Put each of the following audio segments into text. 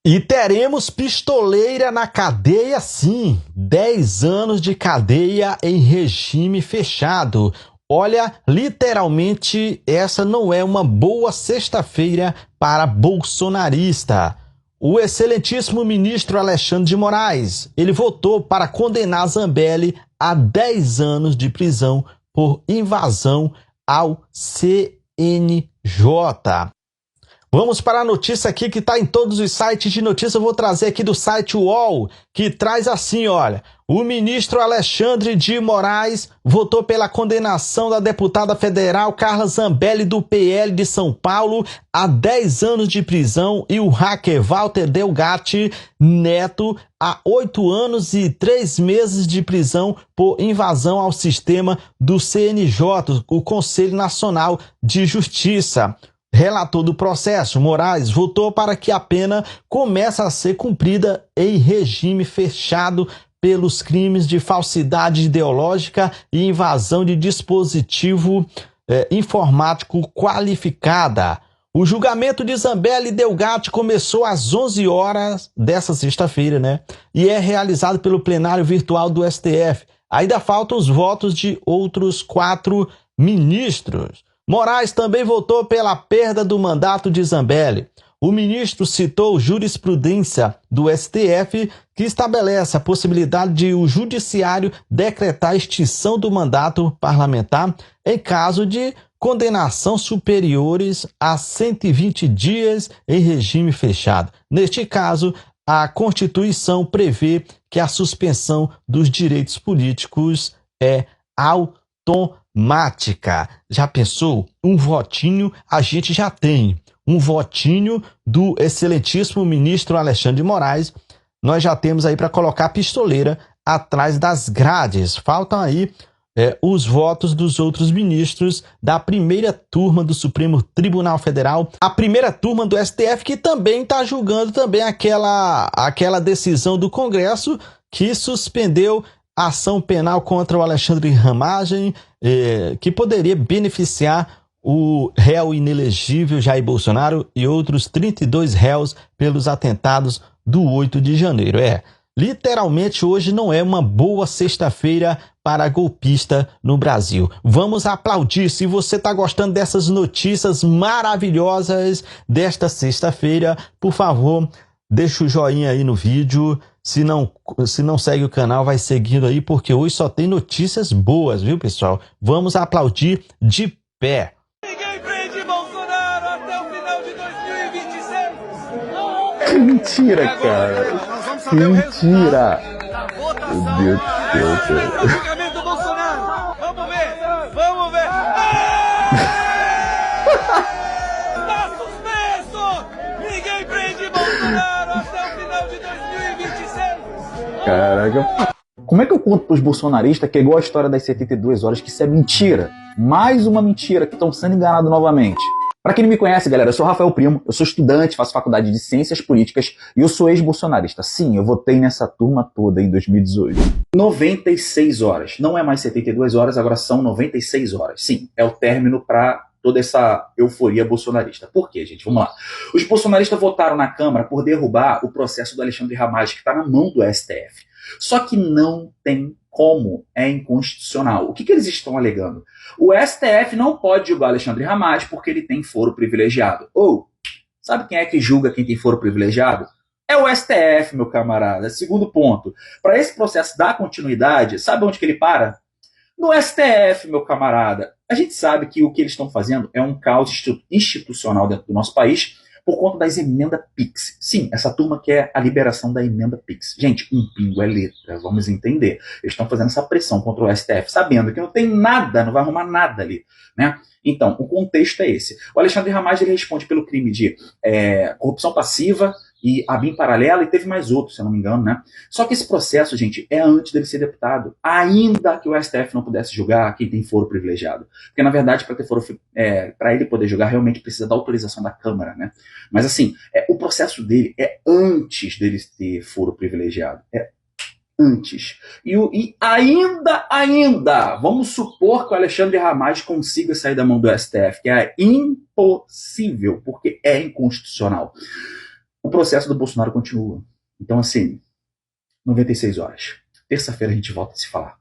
E teremos pistoleira na cadeia, sim. 10 anos de cadeia em regime fechado. Olha, literalmente, essa não é uma boa sexta-feira para bolsonarista. O excelentíssimo ministro Alexandre de Moraes, ele votou para condenar Zambelli a 10 anos de prisão por invasão ao CNJ. Vamos para a notícia aqui que está em todos os sites de notícia. Eu vou trazer aqui do site UOL, que traz assim, olha. O ministro Alexandre de Moraes votou pela condenação da deputada federal Carla Zambelli do PL de São Paulo a 10 anos de prisão e o hacker Walter Delgatti Neto a 8 anos e 3 meses de prisão por invasão ao sistema do CNJ, o Conselho Nacional de Justiça. Relator do processo, Moraes votou para que a pena comece a ser cumprida em regime fechado pelos crimes de falsidade ideológica e invasão de dispositivo informático qualificada. O julgamento de Zambelli e Delgatti começou às 11 horas dessa sexta-feira, né? E é realizado pelo plenário virtual do STF. Ainda faltam os votos de outros 4 ministros. Moraes também votou pela perda do mandato de Zambelli. O ministro citou jurisprudência do STF que estabelece a possibilidade de o judiciário decretar a extinção do mandato parlamentar em caso de condenação superiores a 120 dias em regime fechado. Neste caso, a Constituição prevê que a suspensão dos direitos políticos é automática. Já pensou? Um votinho a gente já tem. Um votinho do excelentíssimo ministro Alexandre de Moraes. Nós já temos aí para colocar a pistoleira atrás das grades. Faltam aí os votos dos outros ministros da primeira turma do Supremo Tribunal Federal. A primeira turma do STF que também está julgando também aquela decisão do Congresso que suspendeu a ação penal contra o Alexandre Ramagem, que poderia beneficiar o réu inelegível Jair Bolsonaro e outros 32 réus pelos atentados do 8 de janeiro. Literalmente hoje não é uma boa sexta-feira para golpista no Brasil. Vamos aplaudir. Se você está gostando dessas notícias maravilhosas desta sexta-feira, por favor, deixa o joinha aí no vídeo. Se não segue o canal, vai seguindo aí, porque hoje só tem notícias boas, viu, pessoal? Vamos aplaudir de pé. Ninguém prende Bolsonaro até o final de 2026. Que mentira, cara. Que mentira. Meu Deus do céu, cara. O julgamento do Bolsonaro. Vamos ver. Vamos ver. Está suspenso. Ninguém prende Bolsonaro até o final de 2026. Caraca. Como é que eu conto pros bolsonaristas que é igual a história das 72 horas, que isso é mentira? Mais uma mentira, que estão sendo enganados novamente. Para quem não me conhece, galera, eu sou Rafael Primo, eu sou estudante, faço faculdade de Ciências Políticas e eu sou ex-bolsonarista. Sim, eu votei nessa turma toda em 2018. 96 horas. Não é mais 72 horas, agora são 96 horas. Sim, é o término para toda essa euforia bolsonarista. Por quê, gente? Vamos lá. Os bolsonaristas votaram na Câmara por derrubar o processo do Alexandre Ramagem, que está na mão do STF. Só que não tem como, é inconstitucional. O que eles estão alegando? O STF não pode julgar Alexandre Ramagem porque ele tem foro privilegiado. Sabe quem é que julga quem tem foro privilegiado? É o STF, meu camarada. Segundo ponto, para esse processo dar continuidade, sabe onde que ele para? No STF, meu camarada. A gente sabe que o que eles estão fazendo é um caos institucional dentro do nosso país por conta das emendas PIX. Sim, essa turma quer a liberação da emenda PIX. Gente, um pingo é letra, vamos entender. Eles estão fazendo essa pressão contra o STF, sabendo que não tem nada, não vai arrumar nada ali, né? Então, o contexto é esse. O Alexandre Ramagem ele responde pelo crime de corrupção passiva e ABIN paralela, e teve mais outro, se eu não me engano, né? Só que esse processo, gente, é antes dele ser deputado. Ainda que o STF não pudesse julgar quem tem foro privilegiado. Porque, na verdade, para ele poder julgar, realmente precisa da autorização da Câmara, né? Mas, assim, o processo dele é antes dele ter foro privilegiado. É antes. E ainda, vamos supor que o Alexandre Ramagem consiga sair da mão do STF, que é impossível, porque é inconstitucional. O processo do Bolsonaro continua. Então, assim, 96 horas. Terça-feira a gente volta a se falar.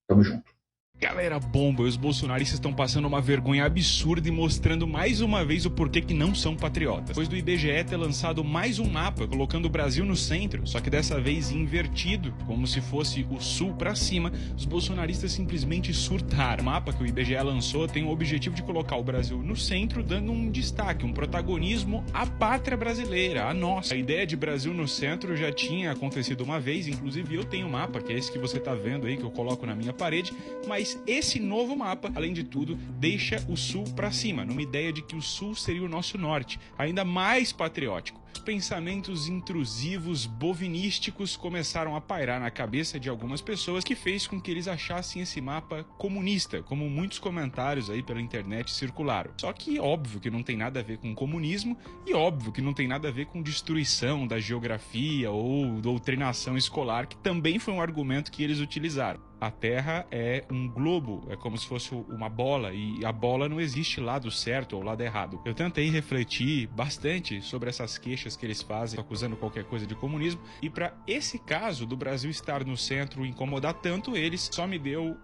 Tamo junto. Galera bomba, os bolsonaristas estão passando uma vergonha absurda e mostrando mais uma vez o porquê que não são patriotas. Depois do IBGE ter lançado mais um mapa, colocando o Brasil no centro, só que dessa vez invertido, como se fosse o sul para cima, os bolsonaristas simplesmente surtaram. O mapa que o IBGE lançou tem o objetivo de colocar o Brasil no centro, dando um destaque, um protagonismo à pátria brasileira, a nossa. A ideia de Brasil no centro já tinha acontecido uma vez, inclusive eu tenho um mapa, que é esse que você tá vendo aí, que eu coloco na minha parede, mas esse novo mapa, além de tudo, deixa o sul para cima, numa ideia de que o sul seria o nosso norte, ainda mais patriótico. Os pensamentos intrusivos, bovinísticos começaram a pairar na cabeça de algumas pessoas, que fez com que eles achassem esse mapa comunista, como muitos comentários aí pela internet circularam. Só que óbvio que não tem nada a ver com comunismo e óbvio que não tem nada a ver com destruição da geografia ou doutrinação escolar, que também foi um argumento que eles utilizaram. A Terra é um globo, é como se fosse uma bola, e a bola não existe lado certo ou lado errado. Eu tentei refletir bastante sobre essas queixas que eles fazem, acusando qualquer coisa de comunismo, e para esse caso do Brasil estar no centro e incomodar tanto eles, só me deu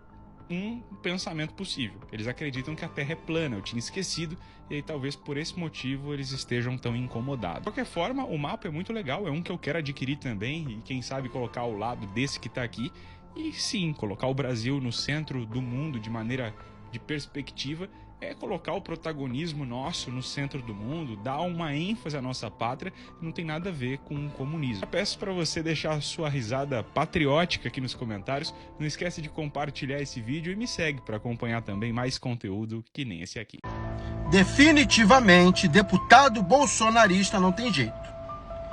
um pensamento possível. Eles acreditam que a Terra é plana, eu tinha esquecido, e aí talvez por esse motivo eles estejam tão incomodados. De qualquer forma, o mapa é muito legal, é um que eu quero adquirir também, e quem sabe colocar ao lado desse que tá aqui. E sim, colocar o Brasil no centro do mundo de maneira de perspectiva é colocar o protagonismo nosso no centro do mundo, dar uma ênfase à nossa pátria, não tem nada a ver com o comunismo. Eu peço para você deixar a sua risada patriótica aqui nos comentários, não esquece de compartilhar esse vídeo e me segue para acompanhar também mais conteúdo que nem esse aqui. Definitivamente, deputado bolsonarista não tem jeito.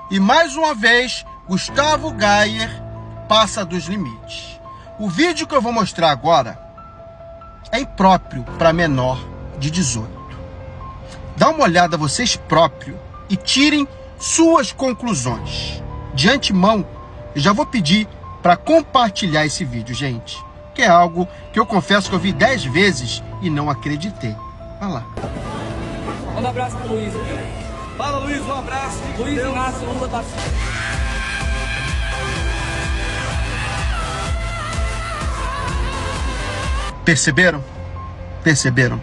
E mais uma vez, Gustavo Gayer passa dos limites. O vídeo que eu vou mostrar agora é impróprio para menor de 18. Dá uma olhada vocês próprio e tirem suas conclusões. De antemão, eu já vou pedir para compartilhar esse vídeo, gente, que é algo que eu confesso que eu vi 10 vezes e não acreditei. Vai lá. Manda um abraço pro Luiz. Fala, Luiz, um abraço. Luiz Inácio Lula da Perceberam? Perceberam?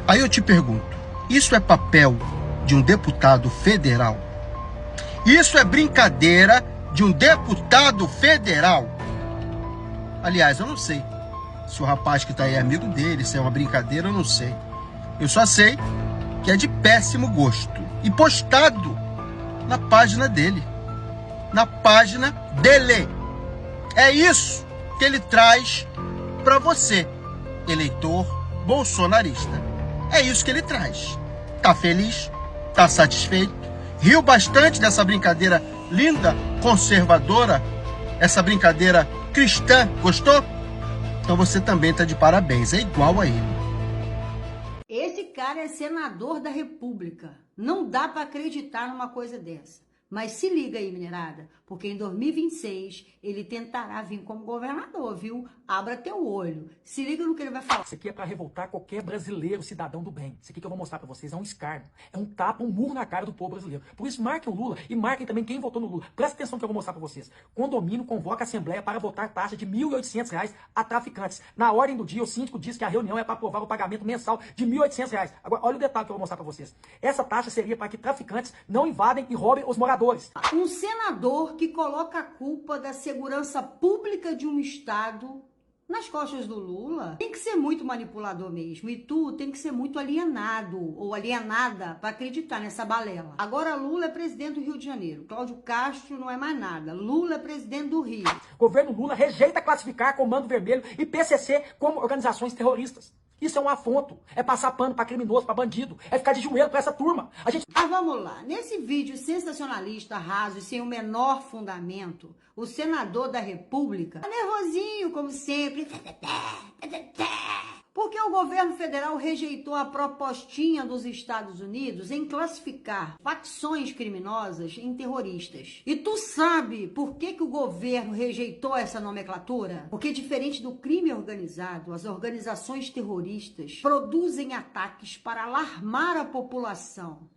Aí eu te pergunto, isso é papel de um deputado federal? Isso é brincadeira de um deputado federal? Aliás, eu não sei se o rapaz que tá aí é amigo dele, se é uma brincadeira, eu não sei. Eu só sei que é de péssimo gosto e postado na página dele. Na página dele. É isso que ele traz para você, eleitor bolsonarista. É isso que ele traz. Tá feliz? Tá satisfeito? Riu bastante dessa brincadeira linda, conservadora? Essa brincadeira cristã? Gostou? Então você também tá de parabéns, é igual a ele. Esse cara é senador da República. Não dá para acreditar numa coisa dessa. Mas se liga aí, minerada, porque em 2026 ele tentará vir como governador, viu? Abra teu olho. Se liga no que ele vai falar. Isso aqui é pra revoltar qualquer brasileiro, cidadão do bem. Isso aqui que eu vou mostrar pra vocês é um escárnio. É um tapa, um murro na cara do povo brasileiro. Por isso, marquem o Lula e marquem também quem votou no Lula. Presta atenção no que eu vou mostrar pra vocês. Condomínio convoca a Assembleia para votar taxa de R$ 1.800 a traficantes. Na ordem do dia, o síndico diz que a reunião é para aprovar o pagamento mensal de R$ 1.800. Agora, olha o detalhe que eu vou mostrar pra vocês. Essa taxa seria para que traficantes não invadem e roubem os moradores. Um senador que coloca a culpa da segurança pública de um estado nas costas do Lula tem que ser muito manipulador mesmo. E tu tem que ser muito alienado ou alienada para acreditar nessa balela. Agora Lula é presidente do Rio de Janeiro. Cláudio Castro não é mais nada. Lula é presidente do Rio. Governo Lula rejeita classificar Comando Vermelho e PCC como organizações terroristas. Isso é um afronto, é passar pano pra criminoso, pra bandido, é ficar de joelho pra essa turma. Mas vamos lá, nesse vídeo sensacionalista, raso e sem o menor fundamento, o senador da República tá nervosinho, como sempre, porque o governo federal rejeitou a propostinha dos Estados Unidos em classificar facções criminosas em terroristas. E tu sabe por que o governo rejeitou essa nomenclatura? Porque diferente do crime organizado, as organizações terroristas produzem ataques para alarmar a população.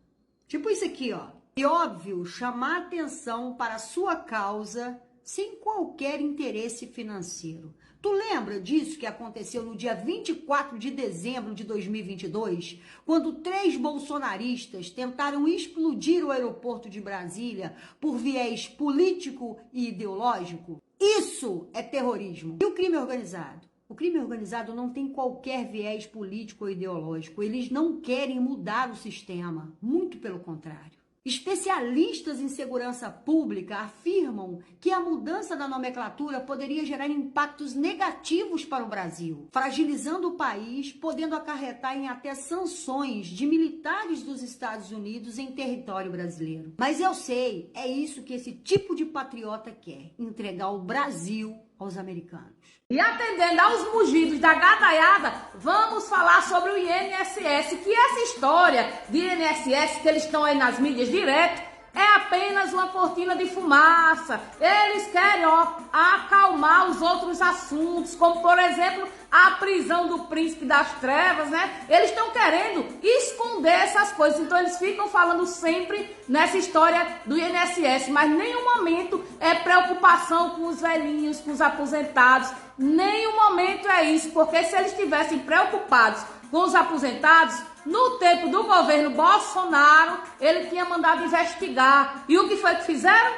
Tipo isso aqui, ó. E óbvio, chamar atenção para a sua causa sem qualquer interesse financeiro. Tu lembra disso que aconteceu no dia 24 de dezembro de 2022, quando 3 bolsonaristas tentaram explodir o aeroporto de Brasília por viés político e ideológico? Isso é terrorismo. E o crime organizado? O crime organizado não tem qualquer viés político ou ideológico. Eles não querem mudar o sistema, muito pelo contrário. Especialistas em segurança pública afirmam que a mudança da nomenclatura poderia gerar impactos negativos para o Brasil, fragilizando o país, podendo acarretar em até sanções de militares dos Estados Unidos em território brasileiro. Mas eu sei, é isso que esse tipo de patriota quer, entregar o Brasil aos americanos. E atendendo aos mugidos da gadaiada, vamos falar sobre o INSS, que essa história de INSS que eles estão aí nas mídias direto é apenas uma cortina de fumaça. Eles querem, acalmar os outros assuntos, como por exemplo a prisão do príncipe das trevas, né? Eles estão querendo esconder essas coisas, então eles ficam falando sempre nessa história do INSS, mas em nenhum momento é preocupação com os velhinhos, com os aposentados, nenhum momento é isso, porque se eles estivessem preocupados com os aposentados, no tempo do governo Bolsonaro, ele tinha mandado investigar. E o que foi que fizeram?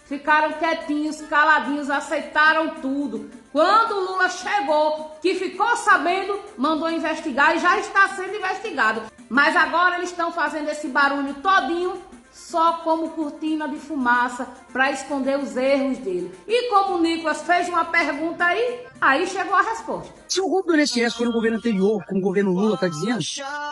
Ficaram quietinhos, caladinhos, aceitaram tudo. Quando o Lula chegou, que ficou sabendo, mandou investigar e já está sendo investigado. Mas agora eles estão fazendo esse barulho todinho só como cortina de fumaça para esconder os erros dele. E como o Nicolas fez uma pergunta aí chegou a resposta. Se o roubo do INSS foi no governo anterior, como o governo Lula está dizendo,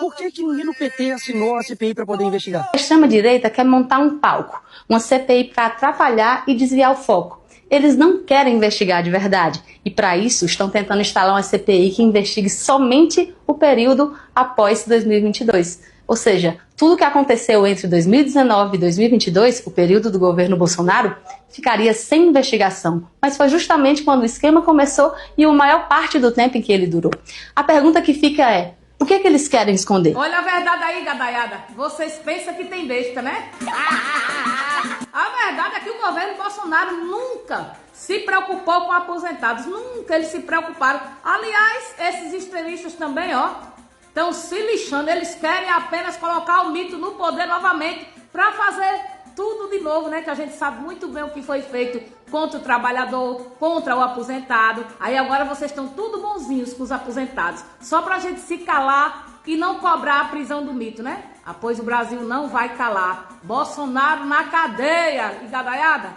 por que ninguém no PT assinou a CPI para poder investigar? A extrema-direita quer montar um palco, uma CPI para atrapalhar e desviar o foco. Eles não querem investigar de verdade e, para isso, estão tentando instalar uma CPI que investigue somente o período após 2022. Ou seja, tudo que aconteceu entre 2019 e 2022, o período do governo Bolsonaro, ficaria sem investigação. Mas foi justamente quando o esquema começou e a maior parte do tempo em que ele durou. A pergunta que fica é, o que eles querem esconder? Olha a verdade aí, gadaiada. Vocês pensam que tem besta, né? A verdade é que o governo Bolsonaro nunca se preocupou com aposentados. Nunca eles se preocuparam. Aliás, esses extremistas também, estão se lixando. Eles querem apenas colocar o mito no poder novamente para fazer tudo de novo, né? Que a gente sabe muito bem o que foi feito contra o trabalhador, contra o aposentado. Aí agora vocês estão tudo bonzinhos com os aposentados. Só pra gente se calar e não cobrar a prisão do mito, né? Pois o Brasil não vai calar. Bolsonaro na cadeia. E gadaiada,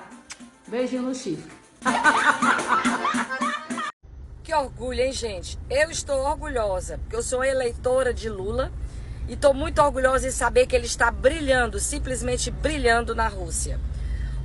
beijinho no chifre. Que orgulho, hein, gente? Eu estou orgulhosa, porque eu sou eleitora de Lula e estou muito orgulhosa em saber que ele está brilhando, simplesmente brilhando na Rússia.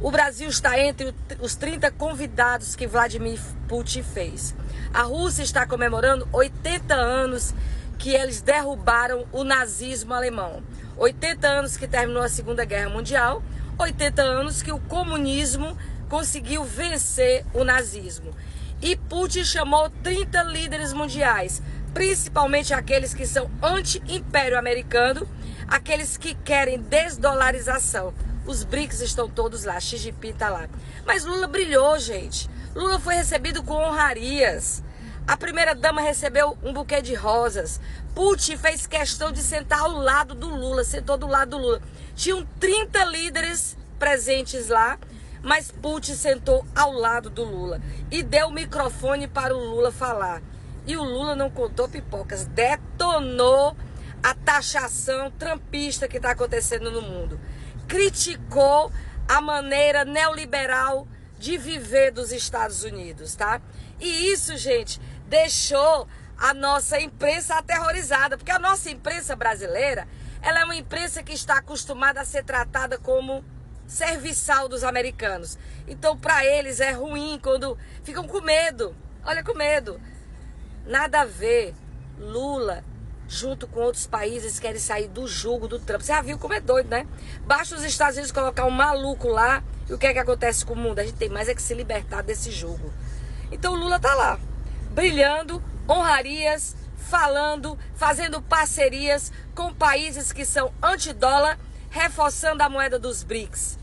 O Brasil está entre os 30 convidados que Vladimir Putin fez. A Rússia está comemorando 80 anos que eles derrubaram o nazismo alemão. 80 anos que terminou a Segunda Guerra Mundial, 80 anos que o comunismo conseguiu vencer o nazismo. E Putin chamou 30 líderes mundiais, principalmente aqueles que são anti-império americano, aqueles que querem desdolarização. Os BRICS estão todos lá, Xi Jinping está lá. Mas Lula brilhou, gente. Lula foi recebido com honrarias. A primeira-dama recebeu um buquê de rosas. Putin fez questão de sentar ao lado do Lula, sentou do lado do Lula. Tinham 30 líderes presentes lá, mas Putin sentou ao lado do Lula e deu o microfone para o Lula falar. E o Lula não contou pipocas, detonou a taxação trumpista que está acontecendo no mundo. Criticou a maneira neoliberal de viver dos Estados Unidos, tá? E isso, gente, deixou a nossa imprensa aterrorizada, porque a nossa imprensa brasileira, ela é uma imprensa que está acostumada a ser tratada como serviçal dos americanos. Então, para eles é ruim quando ficam com medo. Olha, com medo. Nada a ver. Lula, junto com outros países, querem sair do jugo do Trump. Você já viu como é doido, né? Basta os Estados Unidos colocar um maluco lá e o que é que acontece com o mundo? A gente tem mais é que se libertar desse jugo. Então, o Lula tá lá, brilhando, honrarias, falando, fazendo parcerias com países que são antidólar, reforçando a moeda dos BRICS.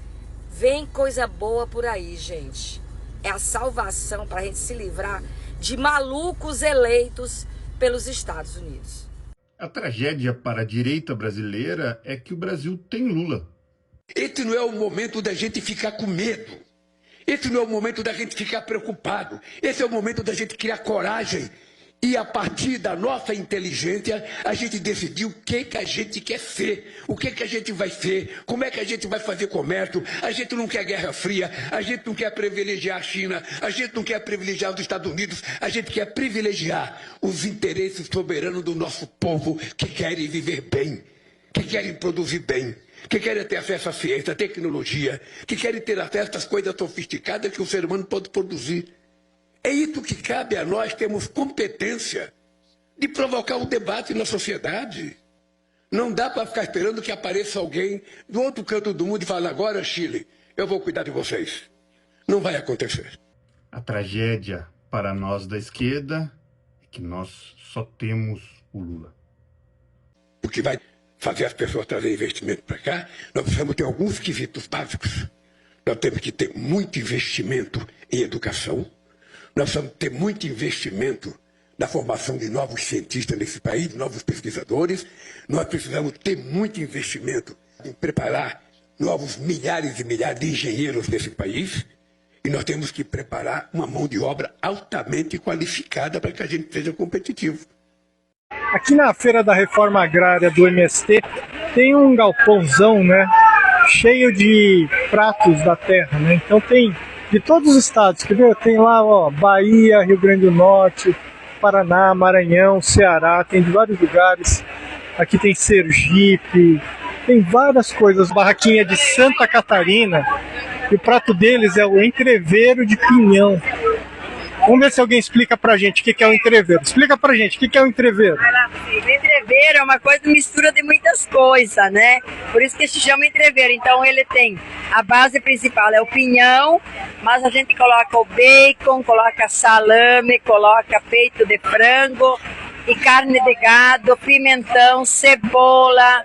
Vem coisa boa por aí, gente. É a salvação para a gente se livrar de malucos eleitos pelos Estados Unidos. A tragédia para a direita brasileira é que o Brasil tem Lula. Esse não é o momento da gente ficar com medo. Esse não é o momento da gente ficar preocupado. Esse é o momento da gente criar coragem. E a partir da nossa inteligência, a gente decidir o que a gente quer ser. O que a gente vai ser. Como é que a gente vai fazer comércio. A gente não quer Guerra Fria. A gente não quer privilegiar a China. A gente não quer privilegiar os Estados Unidos. A gente quer privilegiar os interesses soberanos do nosso povo que querem viver bem. Que querem produzir bem. Que querem ter acesso à ciência, à tecnologia. Que querem ter acesso às coisas sofisticadas que o ser humano pode produzir. É isso que cabe a nós, temos competência de provocar um debate na sociedade. Não dá para ficar esperando que apareça alguém do outro canto do mundo e falar, agora, Chile, eu vou cuidar de vocês. Não vai acontecer. A tragédia para nós da esquerda é que nós só temos o Lula. O que vai fazer as pessoas trazer investimento para cá, nós precisamos ter alguns quesitos básicos. Nós temos que ter muito investimento em educação. Nós precisamos ter muito investimento na formação de novos cientistas nesse país, novos pesquisadores. Nós precisamos ter muito investimento em preparar novos milhares e milhares de engenheiros nesse país. E nós temos que preparar uma mão de obra altamente qualificada para que a gente seja competitivo. Aqui na Feira da Reforma Agrária do MST tem um galpãozão, né, cheio de pratos da terra, né? Então tem de todos os estados, quer ver? Tem lá, ó, Bahia, Rio Grande do Norte, Paraná, Maranhão, Ceará, tem de vários lugares. Aqui tem Sergipe, tem várias coisas. Barraquinha de Santa Catarina, e o prato deles é o entreveiro de pinhão. Vamos ver se alguém explica pra gente o que é o entreveiro. Explica pra gente o que é o entreveiro. O entreveiro é uma coisa, mistura de muitas coisas, né? Por isso que se chama entreveiro. Então ele tem, a base principal é o pinhão, mas a gente coloca o bacon, coloca salame, coloca peito de frango e carne de gado, pimentão, cebola,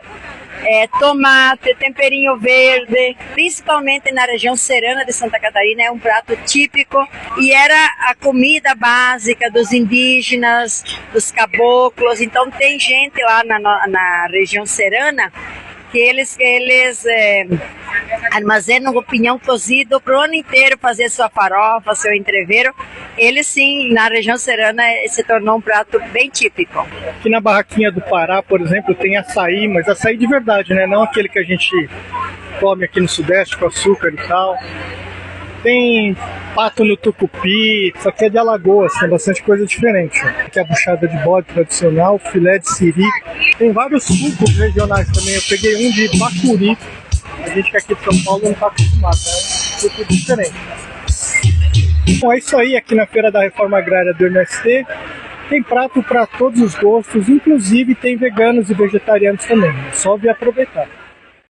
tomate, temperinho verde. Principalmente na região serrana de Santa Catarina é um prato típico e era a comida básica dos indígenas, dos caboclos. Então tem gente lá na região serrana que eles armazenam o pinhão cozido para o ano inteiro fazer sua farofa, seu entreveiro. Eles sim, na região serrana, se tornou um prato bem típico. Aqui na barraquinha do Pará, por exemplo, tem açaí, mas açaí de verdade, né? Não aquele que a gente come aqui no Sudeste com açúcar e tal. Tem pato no tucupi, isso aqui é de Alagoas, tem bastante coisa diferente. Aqui é a buchada de bode tradicional, filé de siri. Tem vários sucos regionais também, eu peguei um de bacuri. A gente que é aqui de São Paulo não está acostumado, né? Um suco diferente. Bom, é isso aí, aqui na Feira da Reforma Agrária do MST. Tem prato para todos os gostos, inclusive tem veganos e vegetarianos também. É só vir aproveitar.